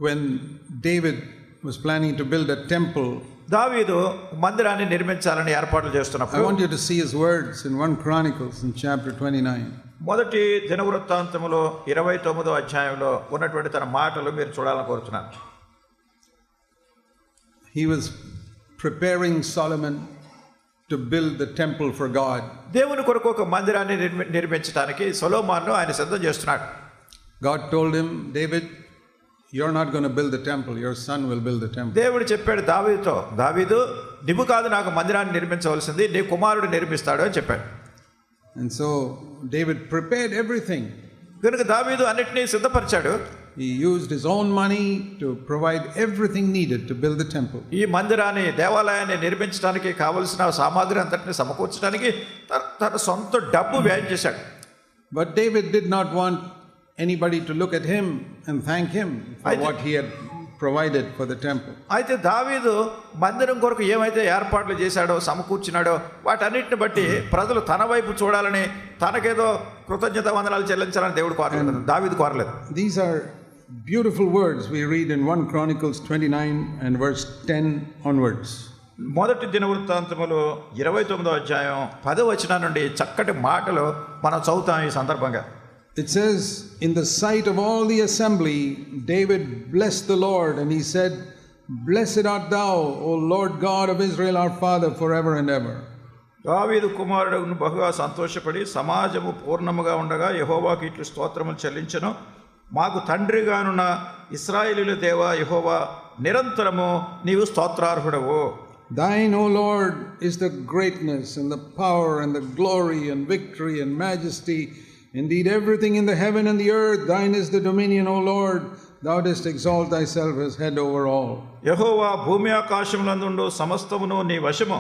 when David was planning to build a temple, దావీదు మందిరాన్ని నిర్మించాలని ఏర్పాట్లు I చేస్తున్నప్పుడు want you to see his words in 1 Chronicles in chapter 29. మొదటి దినవృత్తాంతములో 29వ అధ్యాయంలో ఉన్నటువంటి తన మాటలు మీరు చూడాలని కోరుతున్నాను. He was preparing Solomon to build the temple for God. దేవుని కొరకు ఒక మందిరాన్ని నిర్మించడానికి సొలొమోను ఆయన సిద్ధం చేస్తున్నాడు. God told him, David, you're not going to build the temple, your son will build the temple. దేవుడు చెప్పాడు దావీదుతో, దావీదు నువ్వు కాదు నాకు మందిరాన్ని నిర్మించవలసింది, నీ కుమారుడు నిర్మిస్తాడు అని చెప్పాడు. And so David prepared everything. కనుక దావీదు అన్నిటినీ సిద్ధపరిచాడు. He used his own money to provide everything needed to build the temple. ఈ మందిరాన్ని దేవాలయాన్ని నిర్మించడానికి కావలసిన సామాగ్రి అంతటిని సమకూర్చడానికి తన సొంత డబ్బు వ్యయం చేశాడు. But David did not want anybody to look at him and thank him for what he had provided for the temple. అయితే దావీదు మందిరం కొరకు ఏమైతే ఏర్పాట్లు చేశాడో సమకూర్చినాడో వాటన్నిటిని బట్టి ప్రజలు తన వైపు చూడాలని తనకేదో కృతజ్ఞత వందనాలు చెల్లించాలని దేవుడు కోరలేదు, దావీదు కోరలేదు. These are beautiful words we read in 1 Chronicles 29 and verse 10 onwards. మొదటి దినవృత్తాంతములో 29వ అధ్యాయం 10వ వచనం నుండి చక్కటి మాటలు మనం చదువుతాం ఈ సందర్భంగా. It says, in the sight of all the assembly, David blessed the Lord, and he said, Blessed art thou, O Lord God of Israel, our Father, forever and ever. దావీదు కుమారుడును బహుగా సంతోషపడి సమాజము పూర్ణముగా ఉండగా యెహోవాకు ఇట్లు స్తోత్రములు చెల్లించెను. మాకు తండ్రిగానున్న ఇశ్రాయేలీయుల దేవా యెహోవా, నిరంతరము నీవు స్తోత్రార్హుడవు. Thine, O Lord, is the greatness and the power and the glory and victory and majesty. Indeed, everything in the heaven and the earth, thine is the dominion, O Lord. Thou didst exalt thyself as head over all. యెహోవా, భూమి ఆకాశములందుండు సమస్తమును నీ వశము.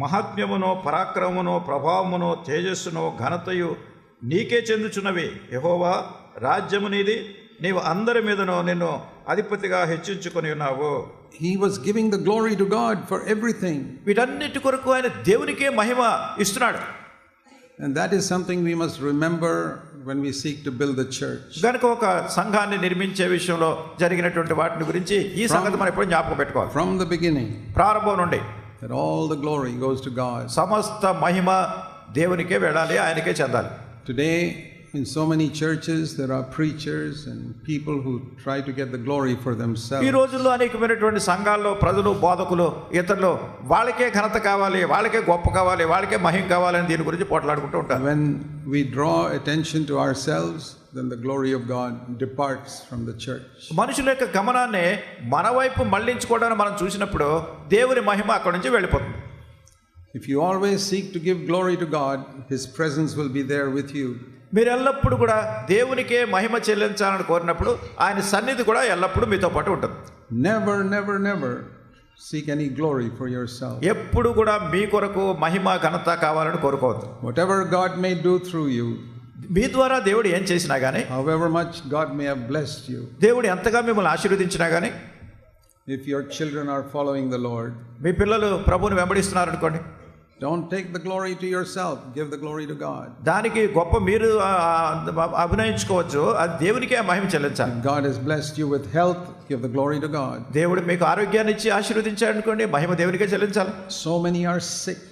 మహాత్మ్యమును పరాక్రమమును ప్రభావమును తేజస్సును ఘనతయు నీకే చెందుచున్నవి. యెహోవా, రాజ్యము నీది, నీవు అందరి మీదను నిన్ను అధిపతిగా హెచ్చించుకొని ఉన్నావు. He was giving the glory to God for everything. వీటన్నిటి కొరకు ఆయన దేవునికే మహిమ ఇస్తున్నాడు. And that is something we must remember when we seek to build the church. గనుక ఒక సంఘాన్ని నిర్మించే విషయంలో జరిగినటువంటి వాటిని గురించి ఈ సంగతి మనం ఎప్పుడు జ్ఞాపకం పెట్టుకోవాలి. From the beginning, ప్రారంభం నుండి that all the glory goes to God. సమస్త మహిమ దేవునికే వెళ్ళాలి, ఆయనకే చెందాలి. Today, in so many churches, there are preachers and people who try to get the glory for themselves. ఈ రోజుల్లో అనేకమైనటువంటి సంఘాల్లో ప్రజలు, బోధకులు, ఇతరులు వాళ్ళకే ఘనత కావాలి, వాళ్ళకే గొప్ప కావాలి, వాళ్ళకే మహిమ కావాలని దీని గురించి పోట్లాడుకుంటూ ఉంటారు. When we draw attention to ourselves, then the glory of God departs from the church. మనుషుల యొక్క గమనాన్ని మన వైపు మళ్లించుకోవడానికి మనం చూసినప్పుడు దేవుని మహిమ అక్కడి నుంచి వెళ్ళిపోతుంది. If you always seek to give glory to God, His presence will be there with you. మీరు ఎల్లప్పుడూ కూడా దేవునికే మహిమ చెల్లించాలని కోరినప్పుడు ఆయన సన్నిధి కూడా ఎల్లప్పుడూ మీతో పాటు ఉంటుంది. Never, never, never seek any glory for yourself. ఎప్పుడు కూడా మీ కొరకు మహిమ ఘనత కావాలని కోరుకోవద్దు. Whatever God may do through you, మీ ద్వారా దేవుడు ఏం చేసినా కానీ, however much God may have blessed you, దేవుడు ఎంతగా మిమ్మల్ని ఆశీర్వదించినా కానీ, if your children are following the Lord, మీ పిల్లలు ప్రభువుని వెంబడిస్తున్నారు అనుకోండి, don't take the glory to yourself, give the glory to God. దానికి గొప్ప మీరు అభినయించుకోవచ్చు, అది దేవునికే మహిమ చెల్లించాలి. If God has blessed you with health, give the glory to God. దేవుడు మీకు ఆరోగ్యాన్ని ఇచ్చి ఆశీర్వదించాడు అనుకోండి, మహిమ దేవునికే చెల్లించాలి. So many are sick.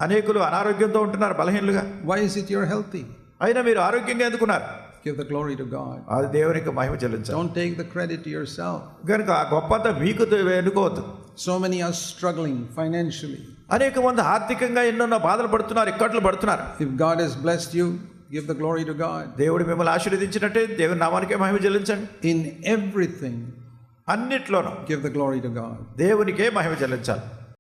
అనేకులు అనారోగ్యంతో ఉంటున్నారు, బలహీనులుగా. Why is it you're healthy? అయినా మీరు ఆరోగ్యంగా ఎందుకున్నారు? Give the glory to God. అది దేవునికి మహిమ చెల్లించాలి. Don't take the credit to yourself. కనుక ఆ గొప్పంతా మీకు ఎన్నుకోవద్దు. So many are struggling financially. అనేక మంది ఆర్థికంగా ఎన్నెన్నో బాధలు పడుతున్నారు, ఇక్కట్లు పడుతున్నారు. If God has blessed you, give the glory to God. దేవుడు మిమ్మల్ని ఆశీర్వదించినట్టే దేవుని నామానికే మహిమ చెల్లించండి. In everything, అన్నిట్లోనూ give the glory to God. దేవునికే మహిమ చెల్లించాలి.